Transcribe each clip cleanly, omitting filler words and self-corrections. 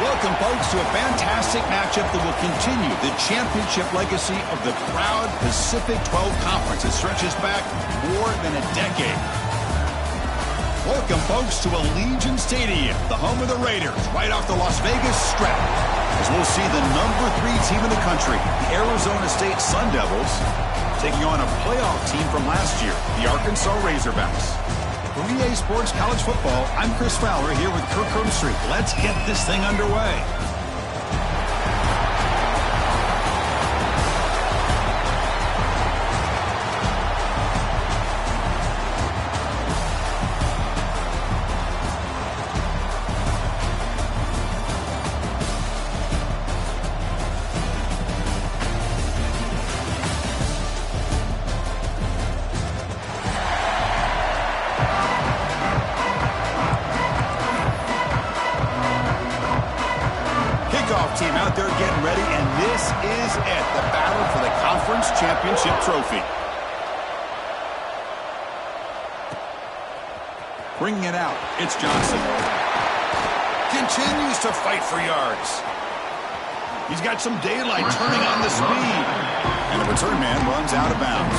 Welcome, folks, to a fantastic matchup that will continue the championship legacy of the proud Pacific 12 Conference that stretches back more than a decade. Welcome, folks, to Allegiant Stadium, the home of the Raiders, right off the Las Vegas Strip, as we'll see the number 3 team in the country, the Arizona State Sun Devils, taking on a playoff team from last year, the Arkansas Razorbacks. For EA Sports College Football, I'm Chris Fowler here with Kirk Herbstreit. Let's get this thing underway. Team out there getting ready, and this is it, the battle for the conference championship trophy. Bringing it out, it's Johnson. Continues to fight for yards. He's got some daylight turning on the speed. And the return man runs out of bounds.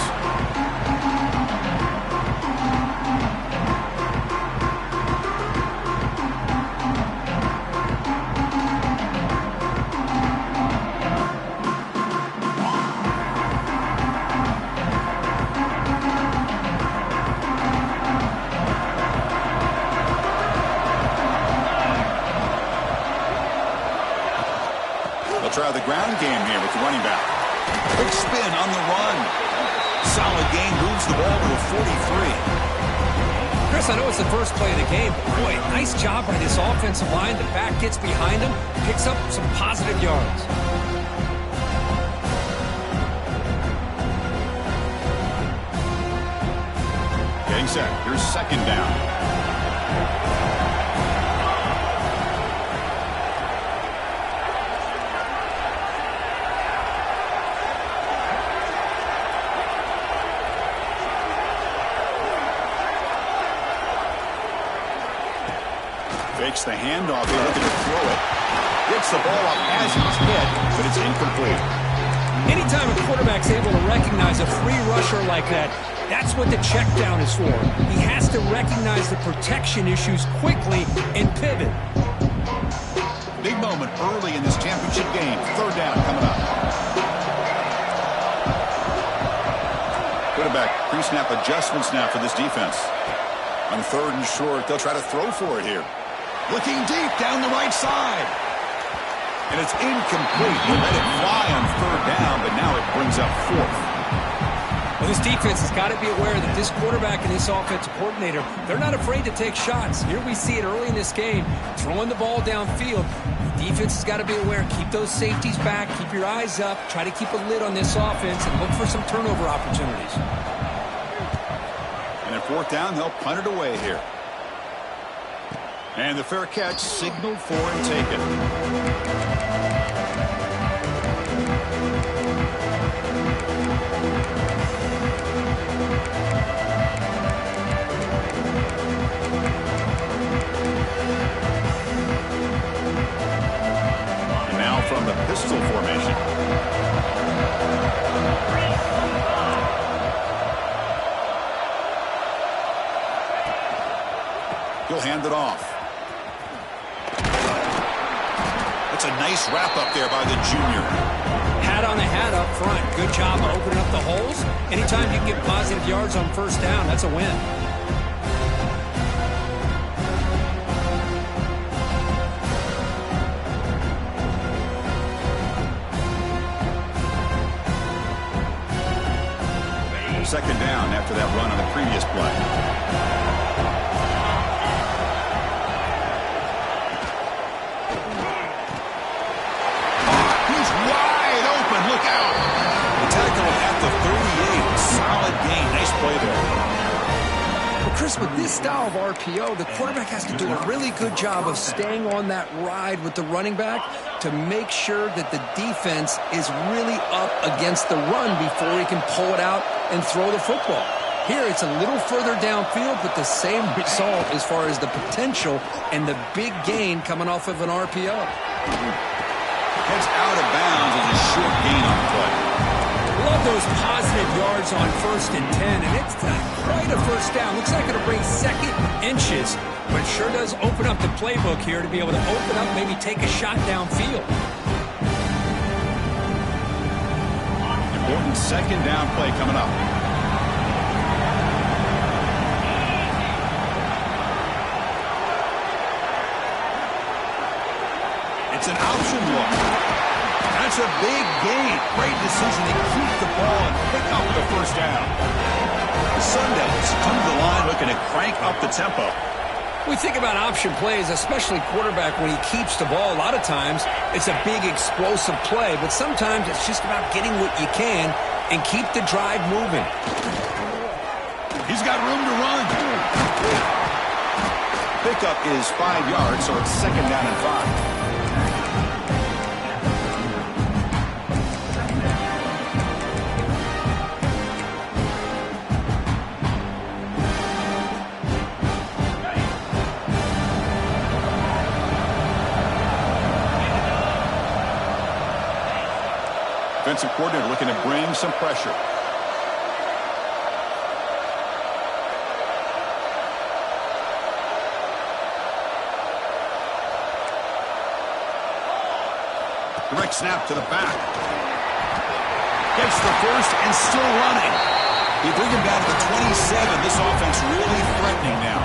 Try the ground game here with the running back. Quick spin on the run. Solid gain, moves the ball to a 43. Chris, I know it's the first play of the game, but boy, nice job by this offensive line. The back gets behind him, picks up some positive yards. Getting set. Here's second down. Fakes the handoff here, looking to throw it. Gets the ball up as he's hit, but it's incomplete. Anytime a quarterback's able to recognize a free rusher like that, that's what the check down is for. He has to recognize the protection issues quickly and pivot. Big moment early in this championship game. Third down coming up. Quarterback pre-snap adjustments now for this defense. On third and short, they'll try to throw for it here. Looking deep down the right side. And it's incomplete. He let it fly on third down, but now it brings up fourth. Well, this defense has got to be aware that this quarterback and this offensive coordinator, they're not afraid to take shots. Here we see it early in this game, throwing the ball downfield. The defense has got to be aware. Keep those safeties back. Keep your eyes up. Try to keep a lid on this offense and look for some turnover opportunities. And at fourth down, they'll punt it away here. And the fair catch signaled for and taken. And now from the pistol formation. He'll hand it off. That's a nice wrap up there by the junior. Hat on a hat up front. Good job of opening up the holes. Anytime you can get positive yards on first down, that's a win. Second down after that run on the previous play. Chris, with this style of RPO, the quarterback has to do a really good job of staying on that ride with the running back to make sure that the defense is really up against the run before he can pull it out and throw the football. Here, it's a little further downfield, but the same result as far as the potential and the big gain coming off of an RPO. Heads out of bounds as a short gain on the play. Love those positive yards on 1st and 10, and it's not quite a first down. Looks like it'll bring second inches, but it sure does open up the playbook here to be able to open up, maybe take a shot downfield. Important second down play coming up. It's an option look. That's a big gain. Great decision to keep the ball and pick up the first down. The Sun Devils come to the line looking to crank up the tempo. We think about option plays, especially quarterback when he keeps the ball. A lot of times it's a big explosive play, but sometimes it's just about getting what you can and keep the drive moving. He's got room to run. Pickup is 5 yards, so it's second down and 5. Defensive coordinator looking to bring some pressure. Direct snap to the back. Gets the first and still running. You bring him down to the 27. This offense really threatening now.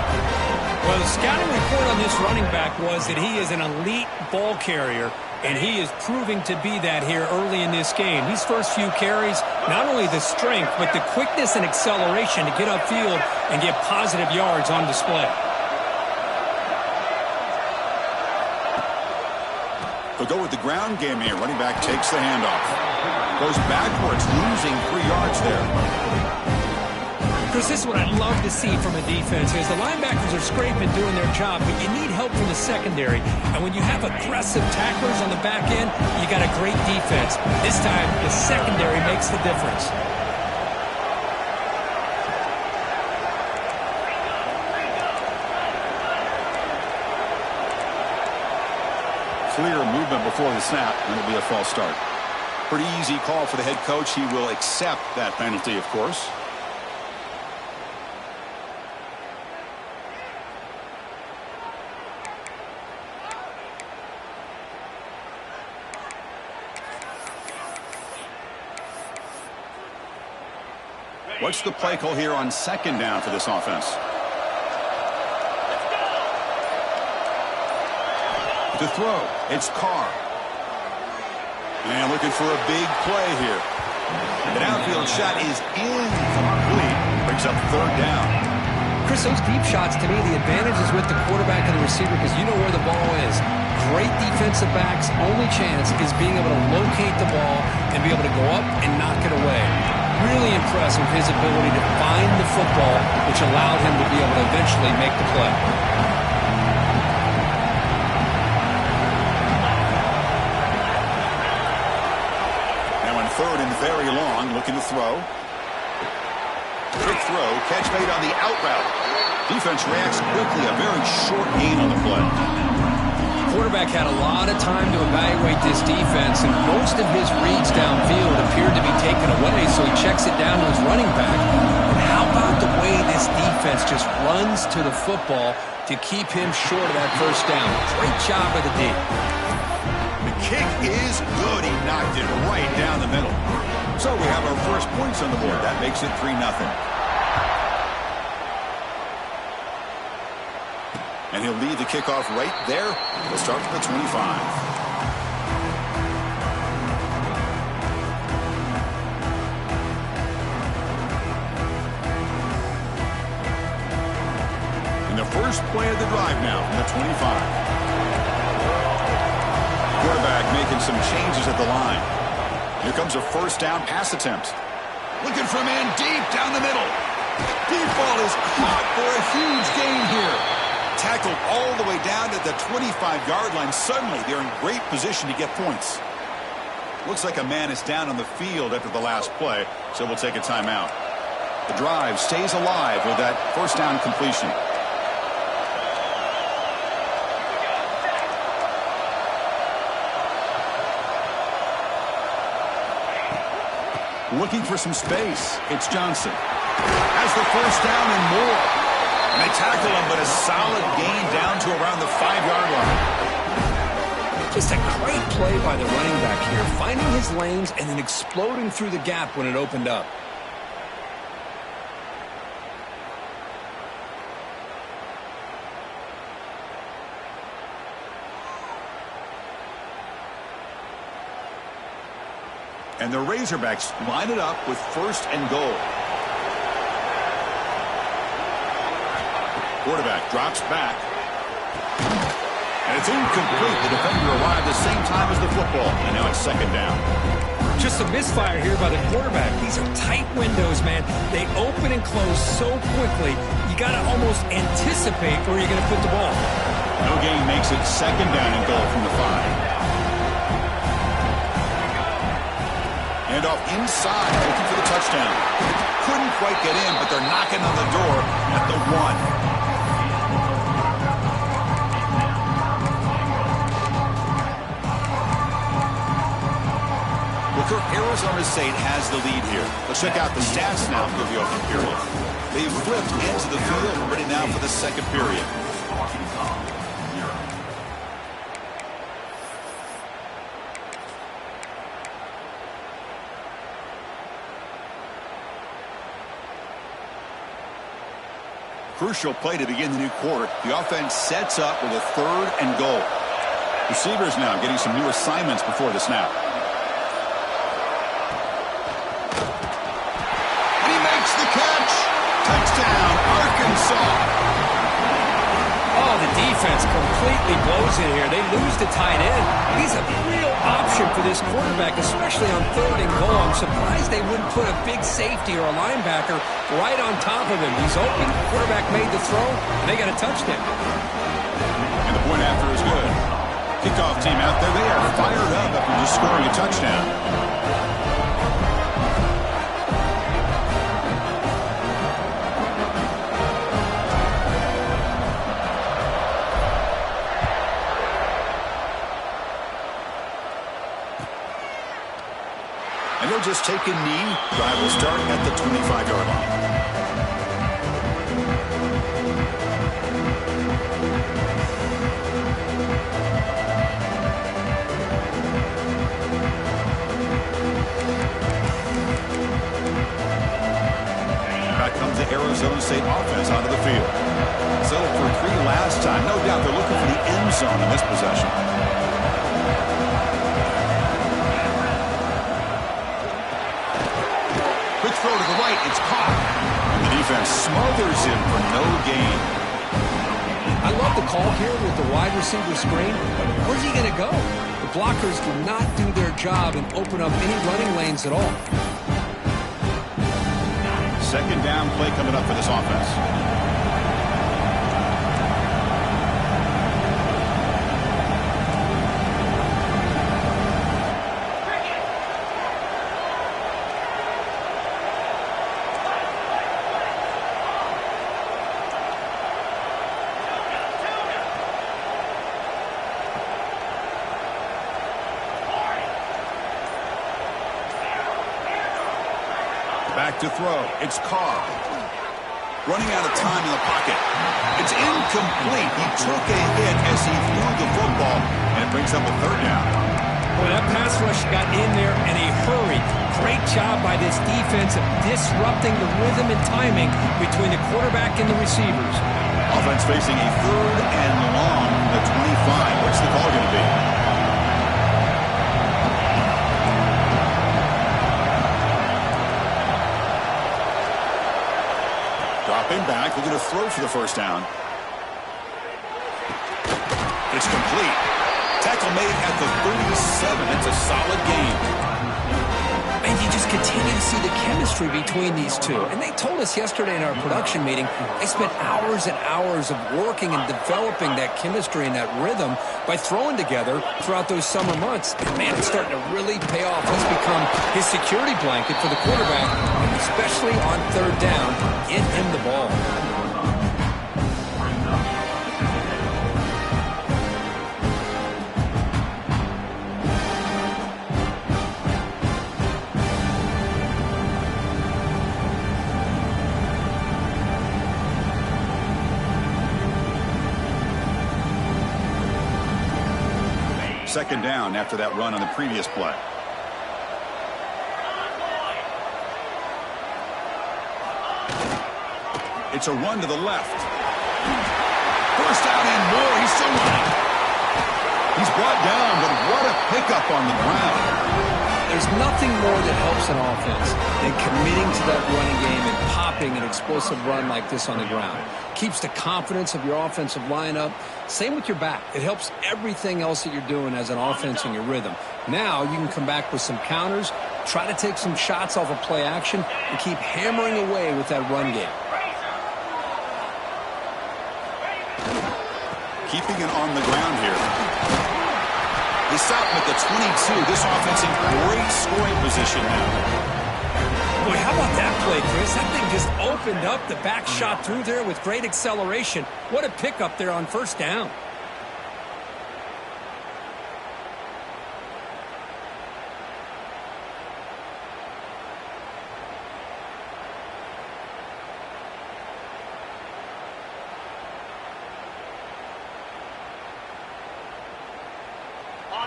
Well, the scouting report on this running back was that he is an elite ball carrier, and he is proving to be that here early in this game. These first few carries, not only the strength, but the quickness and acceleration to get upfield and get positive yards on display. They'll go with the ground game here. Running back takes the handoff. Goes backwards, losing 3 yards there. Chris, this is what I'd love to see from a defense is the linebackers are scraping, doing their job, but you need help from the secondary. And when you have aggressive tacklers on the back end, you got a great defense. This time, the secondary makes the difference. Clear movement before the snap, and it'll be a false start. Pretty easy call for the head coach. He will accept that penalty, of course. What's the play call here on second down for this offense? To throw, it's Carr. And looking for a big play here. An outfield shot is incomplete. Brings up third down. Chris, those deep shots, to me, the advantage is with the quarterback and the receiver because you know where the ball is. Great defensive backs' only chance is being able to locate the ball and be able to go up and knock it away. Really impressed with his ability to find the football, which allowed him to be able to eventually make the play. Now on third and very long, looking to throw. Quick throw, catch made on the out route. Defense reacts quickly, a very short gain on the play. Quarterback had a lot of time to evaluate this defense, and most of his reads downfield appeared to be taken away, so he checks it down to his running back. And how about the way this defense just runs to the football to keep him short of that first down? Great job by the D. The kick is good. He knocked it right down the middle. So we have our first points on the board. That makes it 3-0. And he'll lead the kickoff right there. He'll start from the 25. And the first play of the drive now from the 25. Quarterback making some changes at the line. Here comes a first down pass attempt. Looking for a man deep down the middle. Deep ball is caught for a huge gain here. Tackled all the way down to the 25-yard line. Suddenly, they're in great position to get points. Looks like a man is down on the field after the last play, so we'll take a timeout. The drive stays alive with that first down completion. Looking for some space. It's Johnson. Has the first down and more. And they tackle him, but a solid gain down to around the 5-yard line. Just a great play by the running back here, finding his lanes and then exploding through the gap when it opened up. And the Razorbacks line it up with first and goal. Quarterback drops back. And it's incomplete. The defender arrived the same time as the football. And now it's second down. Just a misfire here by the quarterback. These are tight windows, man. They open and close so quickly. You got to almost anticipate where you're going to put the ball. No gain makes it second down and goal from the 5. Hand off inside, looking for the touchdown. Couldn't quite get in, but they're knocking on the door at the 1. Booker, Arizona State has the lead here. Let's check out the stats now for the opening period. They've flipped into the field, ready now for the second period. Crucial play to begin the new quarter. The offense sets up with a third and goal. Receivers now getting some new assignments before the snap. And he makes the catch. Touchdown, Arkansas. Oh, the defense completely blows it here. They lose the tight end. He's a real option for this quarterback, especially on third and goal. I'm surprised they wouldn't put a big safety or a linebacker right on top of him. He's open. Quarterback made the throw. And they got a touchdown. And the point after is good. Kickoff team out there. They are fired up after just scoring a touchdown. And they'll just take a knee. Drive will start at the 25-yard line. Back comes the Arizona State offense onto the field. Settled for 3 last time. No doubt they're looking for the end zone in this possession. Quick throw to the right. It's caught. And the defense smothers him for no gain. I love the call here with the wide receiver screen. Where's he going to go? The blockers do not do their job and open up any running lanes at all. Second down play coming up for this offense. Back to throw. It's Carr. Running out of time in the pocket. It's incomplete. He took a hit as he threw the football, and it brings up a third down. Boy, that pass rush got in there in a hurry. Great job by this defense of disrupting the rhythm and timing between the quarterback and the receivers. Offense facing a third and long from the 25. What's the call going to be? Dropping back, looking to throw for the first down. It's complete. Tackle made at the 37. It's a solid gain. And you just continue to see the chemistry between these two. And they told us yesterday in our production meeting, they spent hours and hours of working and developing that chemistry and that rhythm by throwing together throughout those summer months. And, man, it's starting to really pay off. He's become his security blanket for the quarterback, and especially on third down, get him the ball. Second down after that run on the previous play. It's a run to the left. First down and more. He's still running. He's brought down, but what a pickup on the ground. There's nothing more that helps an offense than committing to that running game and popping an explosive run like this on the ground. Keeps the confidence of your offensive lineup. Same with your back. It helps everything else that you're doing as an offense in your rhythm. Now you can come back with some counters, try to take some shots off of play action, and keep hammering away with that run game. Keeping it on the ground here. They stop him at the 22. This offense in great scoring position now. Boy, how about that play, Chris? That thing just opened up. The back shot through there with great acceleration. What a pickup there on first down.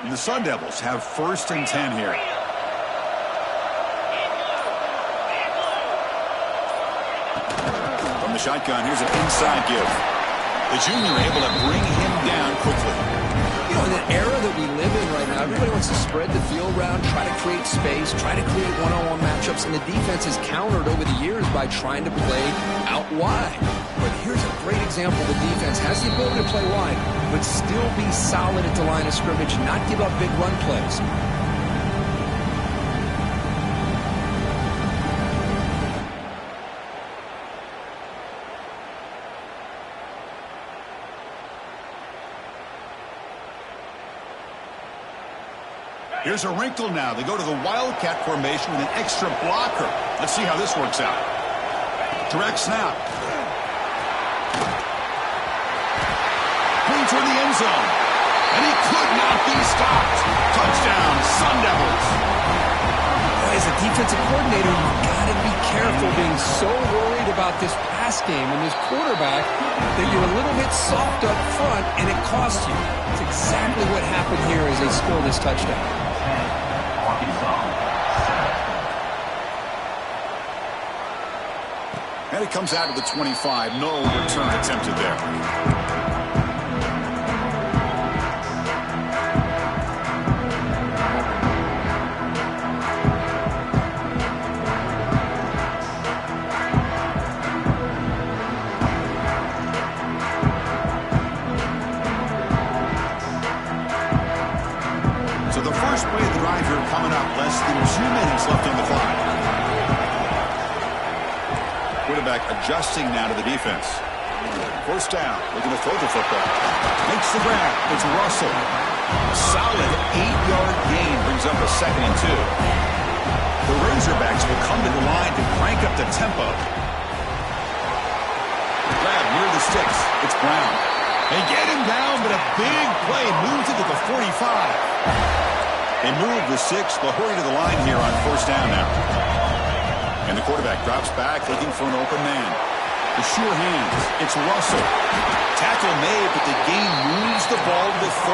And the Sun Devils have first and 10 here. From the shotgun, here's an inside give. The junior able to bring him down quickly. You know, in an era that we live in right now, everybody wants to spread the field around, try to create space, try to create one-on-one matchups, and the defense has countered over the years by trying to play out wide. But here's a great example. The defense has the ability to play wide, but still be solid at the line of scrimmage, not give up big run plays. Here's a wrinkle now. They go to the Wildcat formation with an extra blocker. Let's see how this works out. Direct snap. Clean toward the end zone. And he could not be stopped. Touchdown, Sun Devils. As a defensive coordinator, you've got to be careful being so worried about this pass game and this quarterback that you're a little bit soft up front and it costs you. It's exactly what happened here as they score this touchdown. And it comes out of the 25. No return attempted there. Coming up, less than 2 minutes left on the clock. Quarterback adjusting now to the defense. First down, looking to throw the football. Makes the grab. It's Russell. A solid 8-yard gain brings up a 2nd and 2. The Razorbacks will come to the line to crank up the tempo. Grab near the sticks. It's Brown. They get him down, but a big play moves it to the 45. They move the 6. They'll hurry to the line here on first down now. And the quarterback drops back, looking for an open man. The sure hands. It's Russell. Tackle made, but the gain moves the ball to the 30.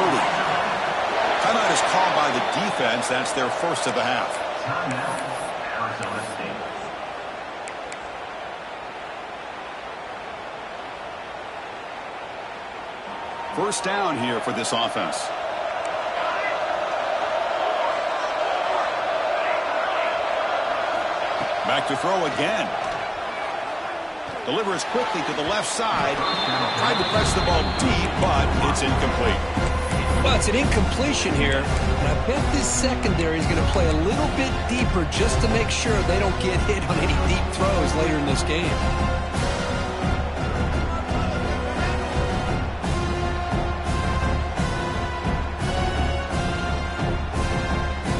Timeout is called by the defense. That's their first of the half. Arizona State. First down here for this offense. Back to throw again. Delivers quickly to the left side. Tried to press the ball deep, but it's incomplete. Well, it's an incompletion here, and I bet this secondary is going to play a little bit deeper just to make sure they don't get hit on any deep throws later in this game.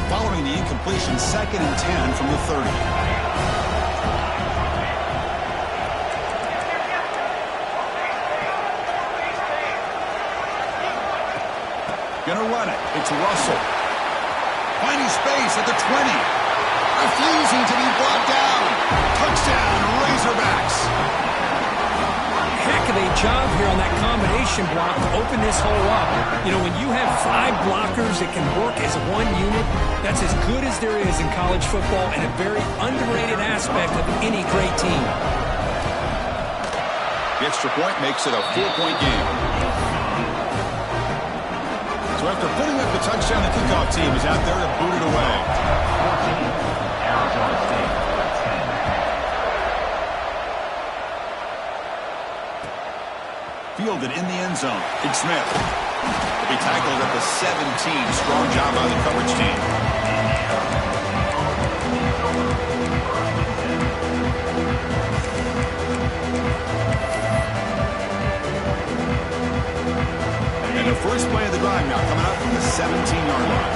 Following the incompletion, 2nd and 10 from the 30. Gonna run it. It's Russell. Finding space at the 20. Refusing to be brought down. Touchdown, Razorbacks. Heck of a job here on that combination block to open this hole up. You know, when you have 5 blockers that can work as one unit, that's as good as there is in college football and a very underrated aspect of any great team. The extra point makes it a 4-point game. So after putting up the touchdown, the kickoff team is out there to boot it away. 14, Arizona State, 10. Fielded in the end zone. It's Smith. He tackled at the 17. Strong job by the coverage team. And the first play of the drive now coming up from the 17-yard line.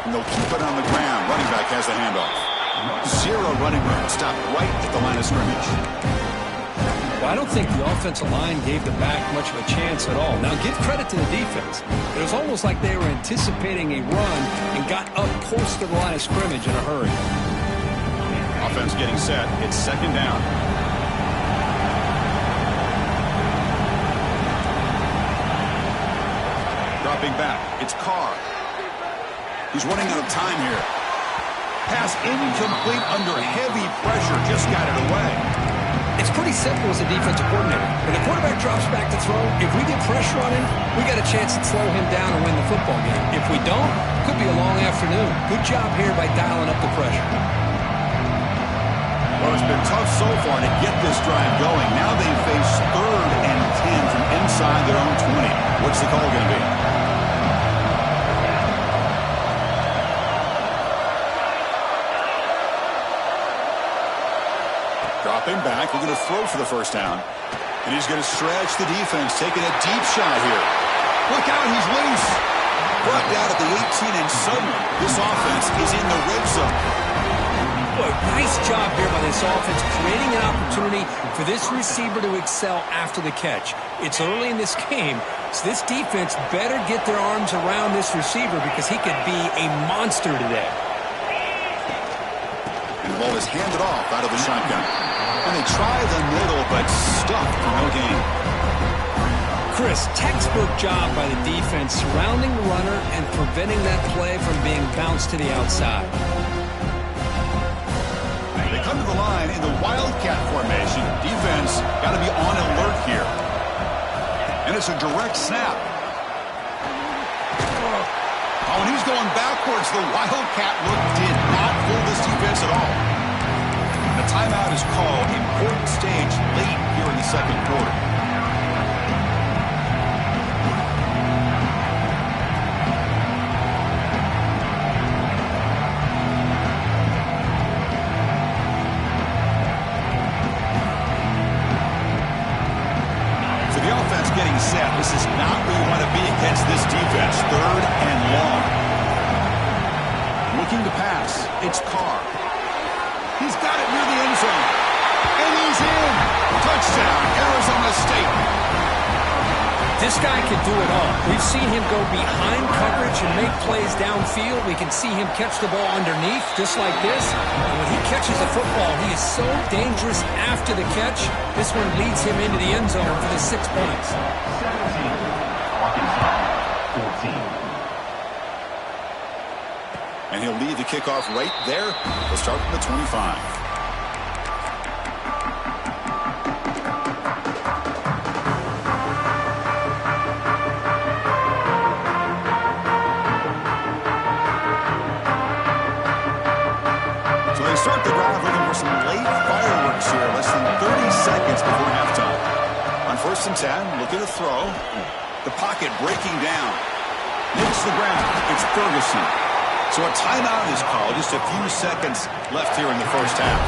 And they'll keep it on the ground. Running back has the handoff. 0 running room. Stopped right at the line of scrimmage. Well, I don't think the offensive line gave the back much of a chance at all. Now, give credit to the defense. It was almost like they were anticipating a run and got up close to the line of scrimmage in a hurry. Offense getting set. It's 2nd down. Dropping back. It's Carr. He's running out of time here. Pass incomplete under heavy pressure. Just got it away. It's pretty simple as a defensive coordinator. When the quarterback drops back to throw, if we get pressure on him, we got a chance to slow him down and win the football game. If we don't, could be a long afternoon. Good job here by dialing up the pressure. Well, it's been tough so far to get this drive going. Now they face 3rd and 10 from inside their own 20. What's the call going to be? Dropping back, we're going to throw for the first down. And he's going to stretch the defense, taking a deep shot here. Look out, he's loose. Brought down at the 18, and suddenly this offense is in the red zone. Boy, nice job here by this offense, creating an opportunity for this receiver to excel after the catch. It's early in this game, so this defense better get their arms around this receiver because he could be a monster today. And the ball is handed off out of the shotgun. And they try the middle, but stuck for no gain. Chris, textbook job by the defense surrounding the runner and preventing that play from being bounced to the outside. They come to the line in the Wildcat formation. Defense got to be on alert here. And it's a direct snap. Oh, and he's going backwards. The Wildcat look did not fool this defense at all. The timeout is called. Important stage late here in the 2nd quarter. So the offense getting set. This is not where you want to be against this defense. 3rd and long. Looking to pass. It's Carr. He's got it near the end zone. And he's in. Touchdown, Arizona State. This guy can do it all. We've seen him go behind coverage and make plays downfield. We can see him catch the ball underneath, just like this. And when he catches the football, he is so dangerous after the catch. This one leads him into the end zone for the 6 points. 17, Arkansas, 14. And he'll lead the kickoff right there. We'll start from the 25. before halftime. On 1st and 10, looking to throw. The pocket breaking down. Makes the ground. It's Ferguson. So a timeout is called. Just a few seconds left here in the first half.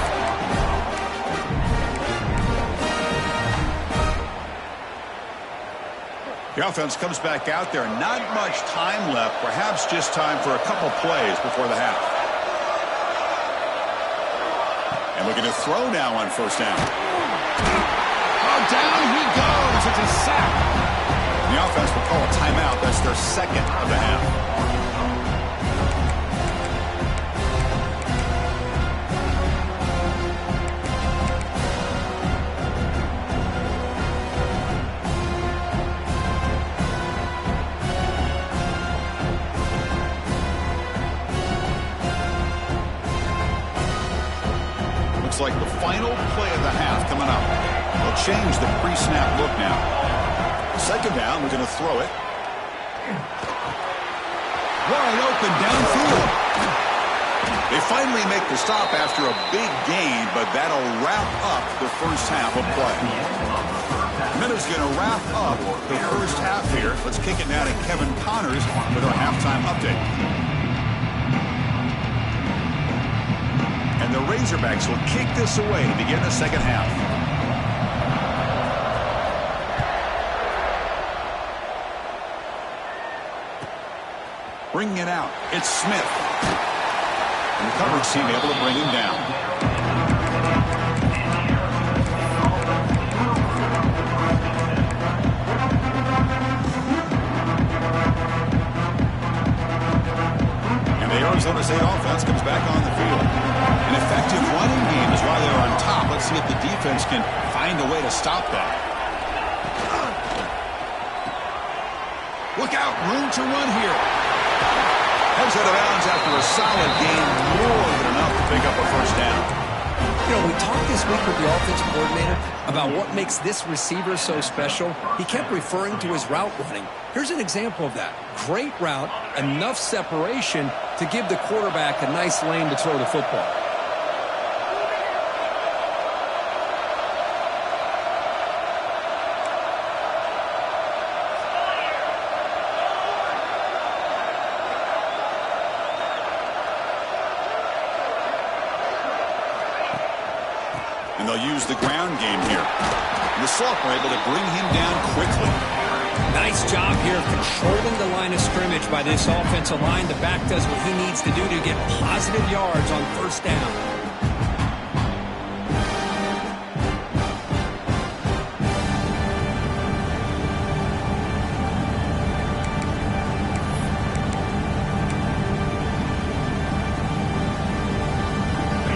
The offense comes back out there. Not much time left. Perhaps just time for a couple plays before the half. And looking to throw now on 1st down. Oh, down he goes. It's a sack. The offense will call a timeout. That's their second of the half. Like the final play of the half coming up. They'll change the pre-snap look now. 2nd down, we're going to throw it. Wide open downfield. They finally make the stop after a big gain, but that'll wrap up the first half of play. Minutes going to wrap up the first half here. Let's kick it now to Kevin Connors with our halftime update. And the Razorbacks will kick this away to begin the second half. Bringing it out, it's Smith. And the coverage team able to bring him down. Arizona State offense comes back on the field. An effective running game is why they're on top. Let's see if the defense can find a way to stop that. Look out, room to run here. Heads out of bounds after a solid game, more than enough to pick up a 1st down. You know, we talked this week with the offensive coordinator about what makes this receiver so special. He kept referring to his route running. Here's an example of that. Great route, enough separation to give the quarterback a nice lane to throw the football. And they'll use the ground game here. And the Salk were able to bring him down quickly. Nice job here of controlling the line of scrimmage by this offensive line. The back does what he needs to do to get positive yards on 1st down.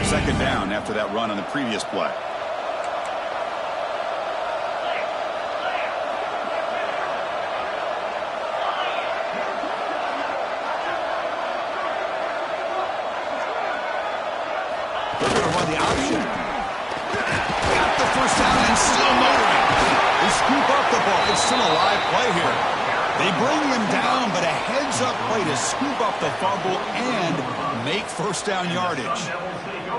Second down after that run on the previous play. They're going to run the option. Got the 1st down and still motoring. They scoop up the ball. It's still a live play here. They bring him down, but a heads-up play to scoop up the fumble and make 1st down yardage.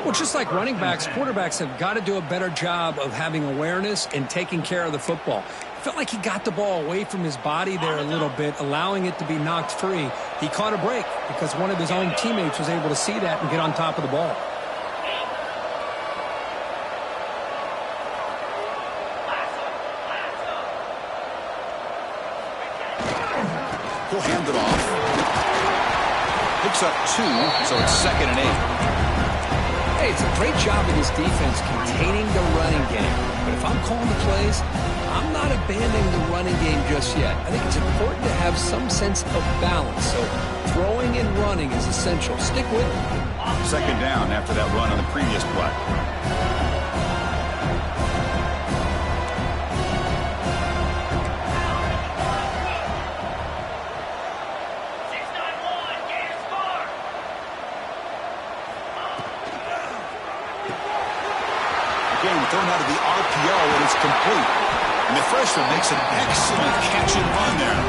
Well, just like running backs, quarterbacks have got to do a better job of having awareness and taking care of the football. Felt like he got the ball away from his body there a little bit, allowing it to be knocked free. He caught a break because one of his own teammates was able to see that and get on top of the ball. He'll hand it off. Picks up 2, so it's 2nd and 8. Hey, it's a great job of this defense containing the running game. But if I'm calling the plays, I'm not abandoning the running game just yet. I think it's important to have some sense of balance. So throwing and running is essential. Stick with it. 2nd down after that run on the previous play. Thrown out of the RPO, and it's complete. And the freshman makes an excellent catch and run there.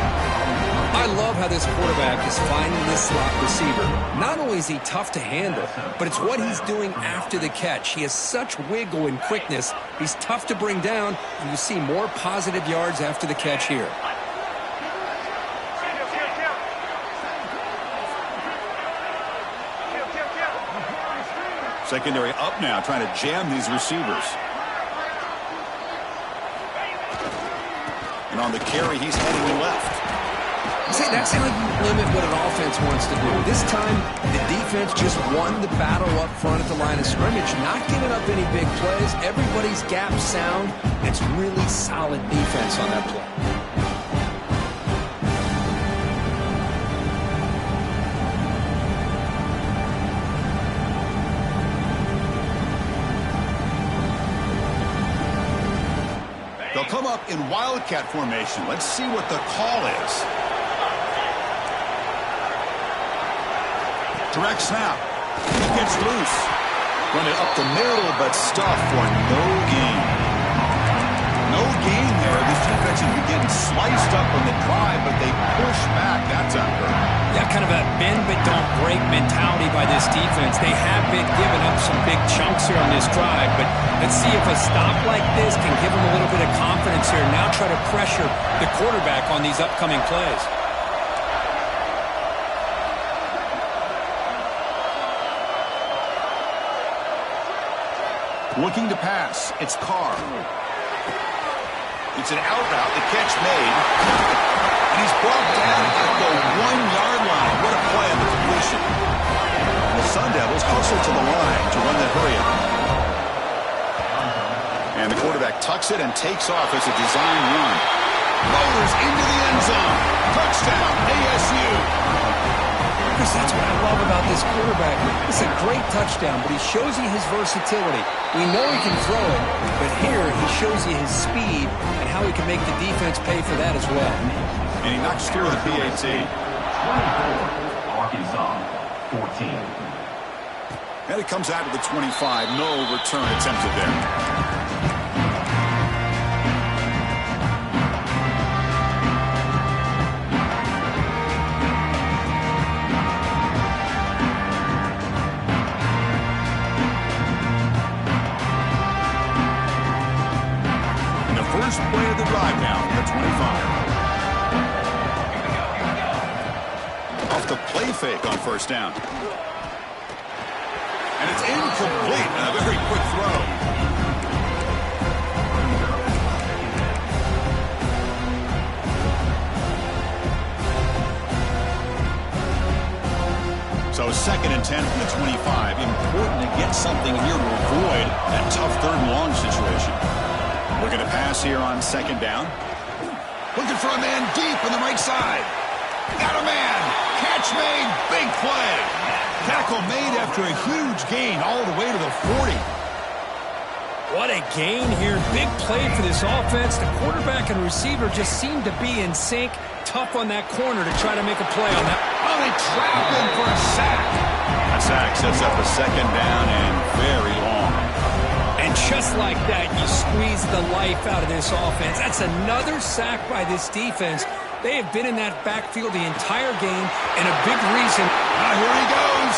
I love how this quarterback is finding this slot receiver. Not only is he tough to handle, but it's what he's doing after the catch. He has such wiggle and quickness. He's tough to bring down, and you see more positive yards after the catch here. Secondary up now, trying to jam these receivers. And on the carry, he's heading left. See, that's how you limit what an offense wants to do. This time, the defense just won the battle up front at the line of scrimmage, not giving up any big plays. Everybody's gap sound. It's really solid defense on that play. They'll come up in Wildcat formation. Let's see what the call is. Direct snap. He gets loose. Run it up the middle, but stuffed for no gain. No gain there. This defense has been getting sliced up on the drive, but they push back. That's a hurt. Yeah, kind of a bend but don't break mentality by this defense. They have been giving up some big chunks here on this drive, but let's see if a stop like this can give them a little bit of confidence here. Now try to pressure the quarterback on these upcoming plays. Looking to pass. It's Carr. It's an out route. The catch made. And he's brought down at the 1-yard line. What a play on the completion. The Sun Devils hustle to the line to run the hurry up. And the quarterback tucks it and takes off as a design run. Motors into the end zone. Touchdown, ASU. Chris, that's what I love about this quarterback. It's a great touchdown, but he shows you his versatility. We know he can throw it, but here he shows you his speed and how he can make the defense pay for that as well. And he knocks through the PAT. 24, Arkansas, 14. And it comes out to the 25. No return attempted there. First play of the drive now from the 25. Off the play fake on first down. And it's incomplete. And a very quick throw. So 2nd and 10 from the 25. Important to get something here to avoid that tough 3rd and long situation. Looking to pass here on 2nd down. Looking for a man deep on the right side. Got a man. Catch made. Big play. Tackle made after a huge gain all the way to the 40. What a gain here. Big play for this offense. The quarterback and receiver just seem to be in sync. Tough on that corner to try to make a play on that. Oh, they trap him for a sack. That sack sets up a 2nd down and very long. And just like that, you squeeze the life out of this offense. That's another sack by this defense. They have been in that backfield the entire game, and a big reason. Here he goes.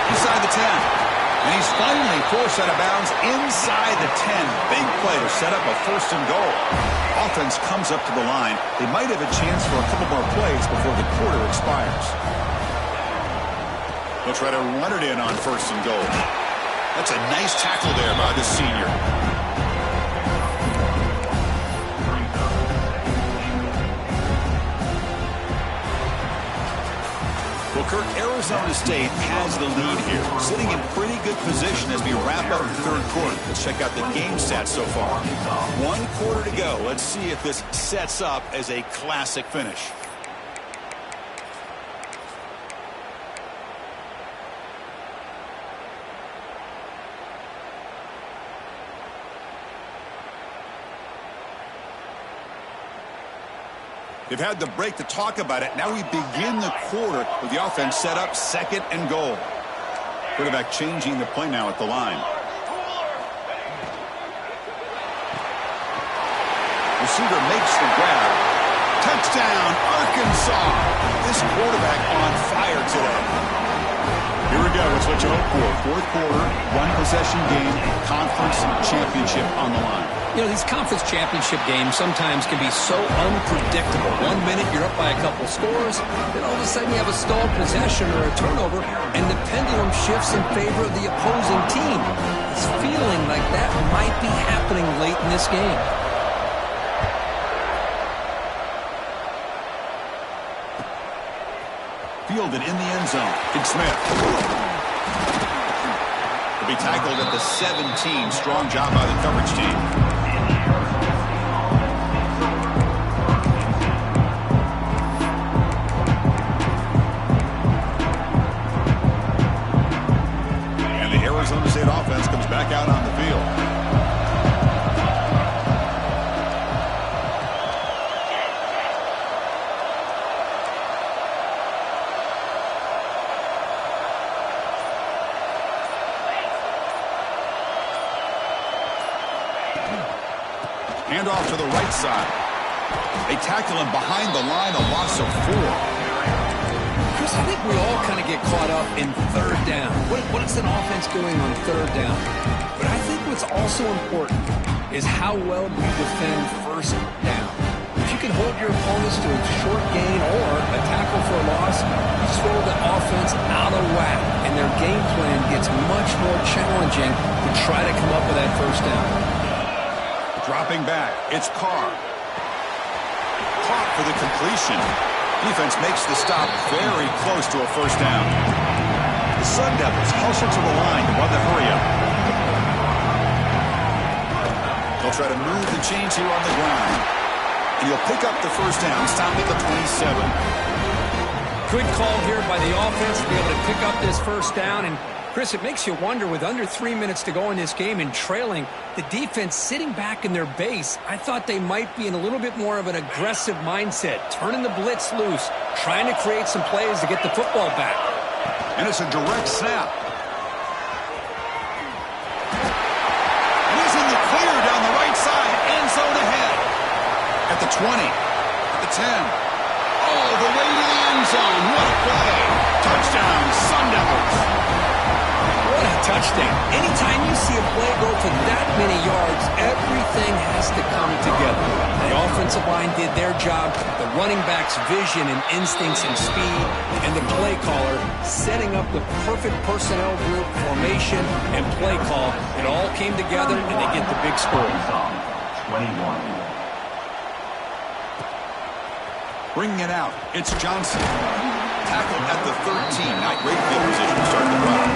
Inside the 10. And he's finally forced out of bounds inside the 10. Big play to set up a 1st and goal. Offense comes up to the line. They might have a chance for a couple more plays before the quarter expires. They'll try to run it in on 1st and goal. That's a nice tackle there by the senior. Well, Kirk, Arizona State has the lead here, sitting in pretty good position as we wrap up the 3rd quarter. Let's check out the game stats so far. 1 quarter to go. Let's see if this sets up as a classic finish. They've had the break to talk about it. Now we begin the quarter with the offense set up 2nd and goal. Quarterback changing the play now at the line. Receiver makes the grab. Touchdown, Arkansas. this quarterback on fire today. Here we go. It's what you hope for. Fourth quarter, one-possession game, conference championship on the line. You know, these conference championship games sometimes can be so unpredictable. 1 minute you're up by a couple scores, then all of a sudden you have a stalled possession or a turnover, and the pendulum shifts in favor of the opposing team. It's feeling like that might be happening late in this game. Fielded in the end zone. Big Smith. Will be tackled at the 17. Strong job by the coverage team. And the Arizona State offense comes back out on the field. Handoff to the right side. They tackle him behind the line, a loss of 4. Chris, I think we all kind of get caught up in third down. What is an offense doing on third down? But I think what's also important is how well you defend first down. If you can hold your opponents to a short gain or a tackle for a loss, you throw the offense out of whack, and their game plan gets much more challenging to try to come up with that first down. Dropping back, it's Carr. Caught for the completion. Defense makes the stop very close to a first down. The Sun Devils hustle to the line to run the hurry-up. They'll try to move the chains here on the ground. And he'll pick up the first down, stop at the 27. Good call here by the offense to be able to pick up this first down. And Chris, it makes you wonder, with under 3 minutes to go in this game and trailing, the defense sitting back in their base, I thought they might be in a little bit more of an aggressive mindset, turning the blitz loose, trying to create some plays to get the football back. And it's a direct snap. And he's in the clear down the right side, end zone ahead. At the 20, at the 10. All the way to the end zone. What a play. Touchdown, Sun Devils. What a touchdown. Anytime you see a play go for that many yards, everything has to come together. The offensive line did their job, the running back's vision and instincts and speed, and the play caller setting up the perfect personnel group, formation, and play call. It all came together, and they get the big score. 21. Bringing it out, it's Johnson. Tackled at the 13. Not great field position to start the run.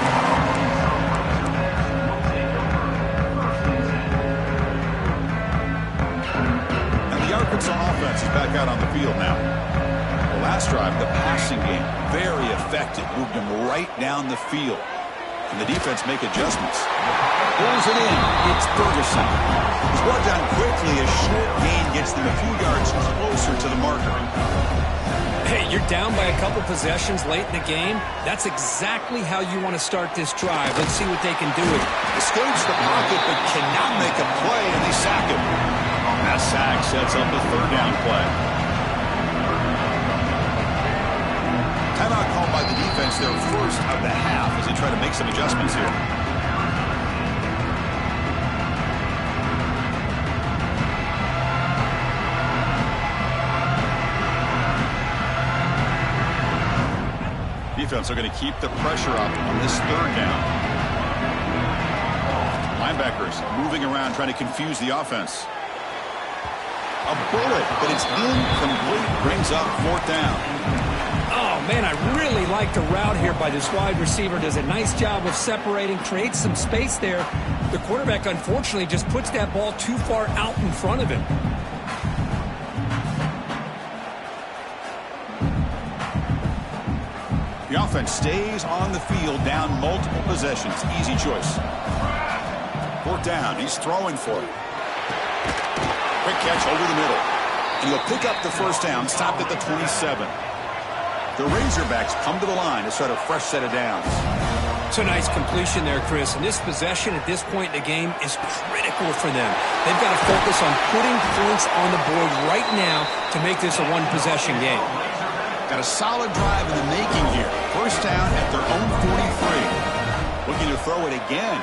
Arkansas offense is back out on the field now. The last drive, the passing game, very effective. Moved him right down the field. And the defense make adjustments. Pulls it in. It's Ferguson. It's brought down quickly. A short gain gets them a few yards closer to the marker. Hey, you're down by a couple possessions late in the game. That's exactly how you want to start this drive. Let's see what they can do with it. Escapes the pocket, but cannot make a play, and they sack him. That sack sets up the third down play. Timeout called by the defense, their first of the half, as they try to make some adjustments here. Defense are going to keep the pressure up on this third down. Linebackers moving around, trying to confuse the offense. A bullet, but it's incomplete. Brings up fourth down. Oh, man, I really like the route here by this wide receiver. Does a nice job of separating, creates some space there. The quarterback, unfortunately, just puts that ball too far out in front of him. The offense stays on the field, down multiple possessions. Easy choice. Fourth down. He's throwing for it. Quick catch over the middle. And he'll pick up the first down, stopped at the 27. The Razorbacks come to the line to start a fresh set of downs. It's a nice completion there, Chris. And this possession at this point in the game is critical for them. They've got to focus on putting points on the board right now to make this a one-possession game. Got a solid drive in the making here. First down at their own 43. Looking to throw it again.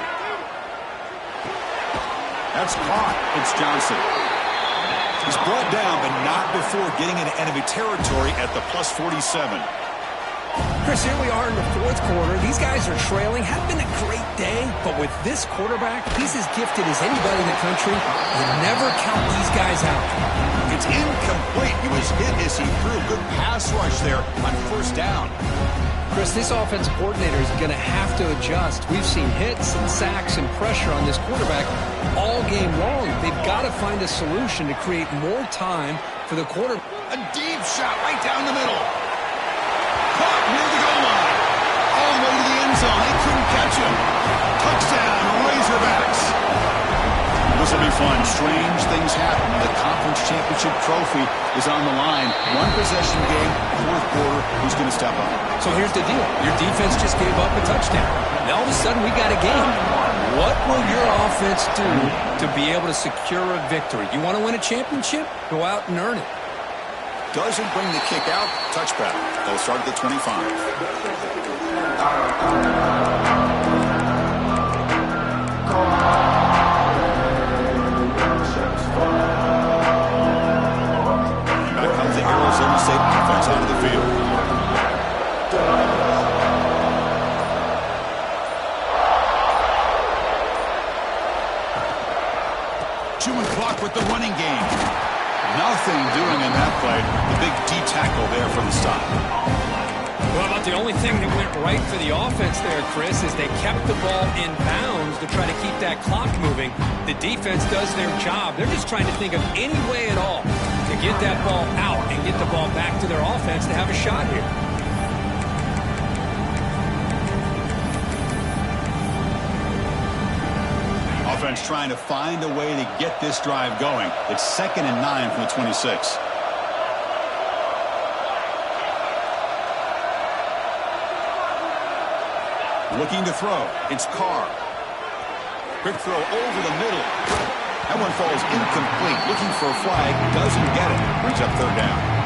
That's caught. It's Johnson. He's brought down, but not before getting into enemy territory at the plus 47. Chris, here we are in the fourth quarter. These guys are trailing. Hadn't been a great day, but with this quarterback, he's as gifted as anybody in the country. You never count these guys out. It's incomplete. He was hit as he threw. Good pass rush there on first down. Chris, this offensive coordinator is going to have to adjust. We've seen hits and sacks and pressure on this quarterback all game long. They've got to find a solution to create more time for the quarterback. A deep shot right down the middle. Caught near the goal line. All the way to the end zone. They couldn't catch him. Touchdown, Razorbacks. This will be fun. Strange things happen. The conference championship trophy is on the line. One possession game, fourth quarter. Who's going to step up? So here's the deal. Your defense just gave up a touchdown. Now all of a sudden we got a game. What will your offense do to be able to secure a victory? You want to win a championship? Go out and earn it. Doesn't bring the kick out. Touchback. They'll start at the 25. Back comes the Arizona State offense onto the field. Chewing clock with the running game. Nothing doing in that play. The big D tackle there for the stop. Well, about the only thing that went right for the offense there, Chris, is they kept the ball in bounds to try to keep that clock moving. The defense does their job. They're just trying to think of any way at all to get that ball out and get the ball back to their offense to have a shot here. Offense trying to find a way to get this drive going. It's 2nd and 9 from the 26. Looking to throw. It's Carr. Quick throw over the middle. That one falls incomplete. Looking for a flag. Doesn't get it. Brings up third down.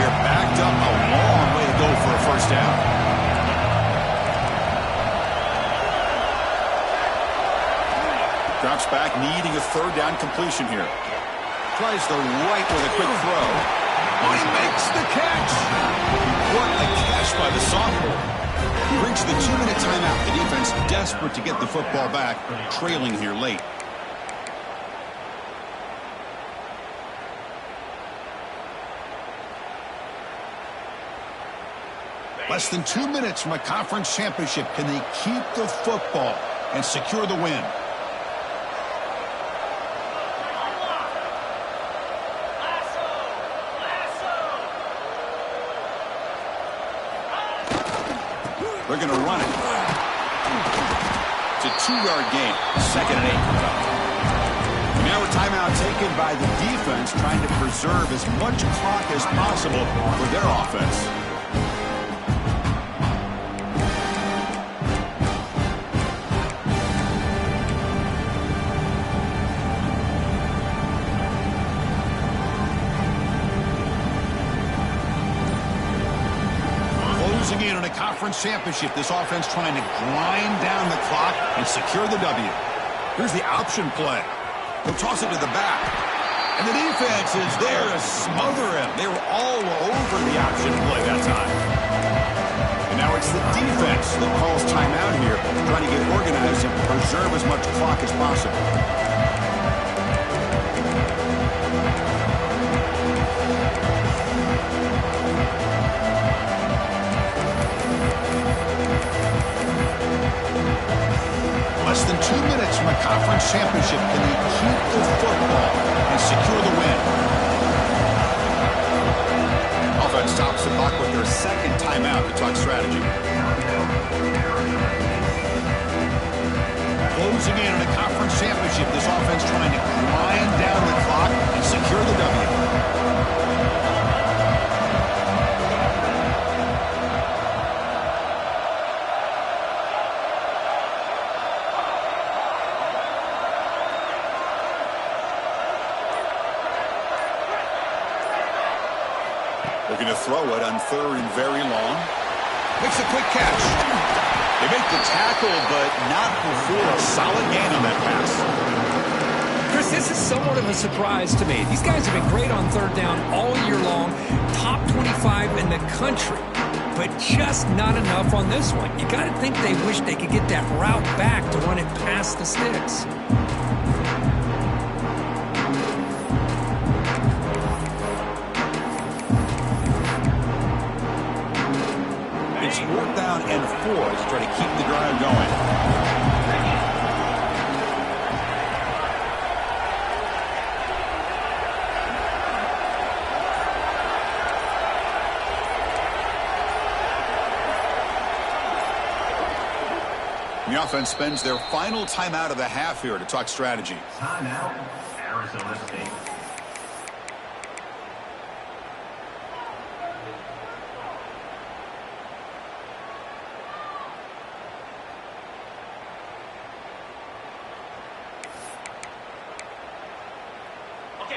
Backed up a long way to go for a first down. Drops back, needing a third down completion here. Tries the right with a quick throw. Oh, he makes the catch. What a catch by the sophomore. Brings the 2-minute timeout. The defense desperate to get the football back, trailing here late. Less than 2 minutes from a conference championship. Can they keep the football and secure the win? They're going to run it. It's a 2-yard gain. 2nd and 8 comes up. Now a timeout taken by the defense, trying to preserve as much clock as possible for their offense. In on a conference championship, this offense trying to grind down the clock and secure the W. Here's the option play. They'll toss it to the back. And the defense is there to smother him. They were all over the option play that time. And now it's the defense that calls timeout here, trying to get organized and preserve as much clock as possible. Less than 2 minutes from a conference championship. Can they keep the football and secure the win? Offense stops the clock with their 2nd timeout to talk strategy. Closing in on a conference championship. This offense trying to grind down the clock and secure the W. Looking to throw it on 3rd and very long. Makes a quick catch. They make the tackle, but not before a solid gain on that pass. Chris, this is somewhat of a surprise to me. These guys have been great on 3rd down all year long. Top 25 in the country. But just not enough on this one. You got to think they wish they could get that route back to run it past the sticks. It's 4th down and 4 to try to keep the drive going. The offense spends their final timeout of the half here to talk strategy. Timeout, Arizona State.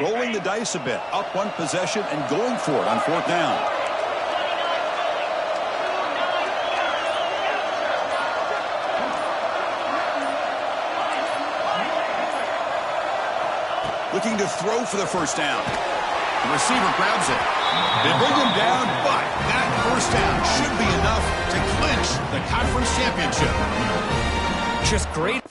Rolling the dice a bit, up 1 possession and going for it on 4th down. Looking to throw for the 1st down. The receiver grabs it. They bring him down, but that 1st down should be enough to clinch the conference championship. Just great.